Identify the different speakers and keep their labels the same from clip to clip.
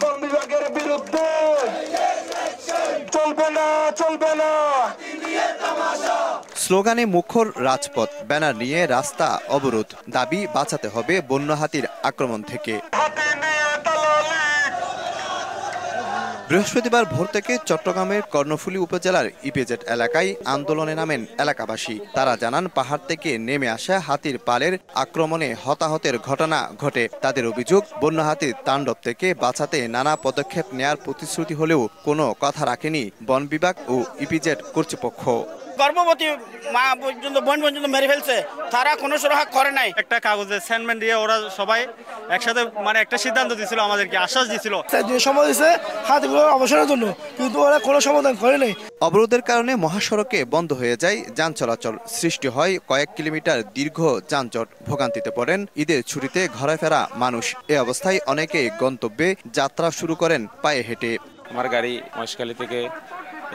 Speaker 1: বন বিভাগের বিরুদ্ধে চলবে না, চলবে না।
Speaker 2: স্লোগানে মুখর রাজপথ, ব্যানার নিয়ে রাস্তা অবরোধ, দাবি বাঁচাতে হবে বন্য হাতির আক্রমণ থেকে। বৃহস্পতিবার ভোর থেকে চট্টগ্রামের কর্ণফুলী উপজেলার ইপিজেড এলাকায় আন্দোলনে নামেন এলাকাবাসী। তারা জানান পাহাড় থেকে নেমে আসা হাতির পালের আক্রমণে হতাহতের ঘটনা ঘটে। তাদের অভিযোগ, বন্য হাতির তাণ্ডব থেকে বাঁচাতে নানা পদক্ষেপ নেয়ার প্রতিশ্রুতি হলেও কোনো কথা রাখেনি বন বিভাগ ও ইপিজেড কর্তৃপক্ষ।
Speaker 3: গর্ভবতী মা পর্যন্ত বোন পর্যন্ত মেরে ফেলছে, তারা কোনো সুরক্ষা করে নাই।
Speaker 4: একটা কাগজে সেন্টমেন্ট দিয়ে ওরা সবাই একসাথে একটা সিদ্ধান্ত দিয়েছিল, আমাদেরকে আশ্বাস দিয়েছিল
Speaker 5: সময় দিয়েছে হাতিগুলো অবসরের জন্য, কিন্তু ওরা কোনো সমাধান করে নাই।
Speaker 2: অবরোধের কারণে মহাসড়কে বন্ধ হয়ে যায় যান চলাচল, সৃষ্টি হয় কয়েক কিলোমিটার দীর্ঘ যানজট। ভোগান্তিতে পড়েন ঈদের ছুটিতে ঘরে ফেরা মানুষ। এ অবস্থায় অনেকেই গন্তব্যে যাত্রা শুরু করেন পায়ে হেঁটে।
Speaker 6: আমার গাড়ি মহেশখালী থেকে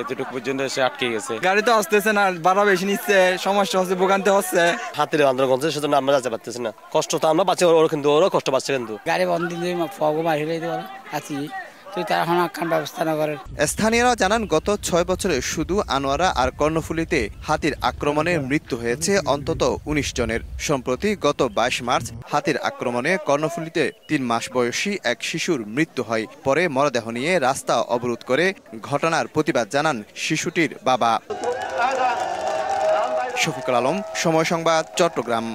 Speaker 6: এতটুকু পর্যন্ত এসে আটকে গেছে।
Speaker 7: গাড়ি তো আসতেছে না, ভাড়া বেশি নিচ্ছে, সমস্যা হচ্ছে, ভোগান্তি হচ্ছে।
Speaker 8: হাতির আন্দোলন করছে, সেজন্য আমরা যেতে পারতেছি না। কষ্ট তো আমরা পাচ্ছি, ওরা কিন্তু ওরা কষ্ট পাচ্ছে। কিন্তু
Speaker 9: গাড়ি বন্ধ দিয়ে ফগও বাহিরে আছি, তুই তার এখন আখ্যান ব্যবস্থা না করেন।
Speaker 2: স্থানীয়রা জানান গত 6 বছরে শুধু আনোয়ারা আর কর্ণফুলীতে হাতির আক্রমণে মৃত্যু হয়েছে অন্তত 19 জনের। সম্প্রতি গত 22 মার্চ হাতির আক্রমণে কর্ণফুলীতে 3 মাস বয়সী এক শিশুর মৃত্যু হয়। পরে মরদেহ নিয়ে রাস্তা অবরোধ করে ঘটনার প্রতিবাদ জানান শিশুটির বাবা। শফিকুল আলম, সময় সংবাদ, চট্টগ্রাম।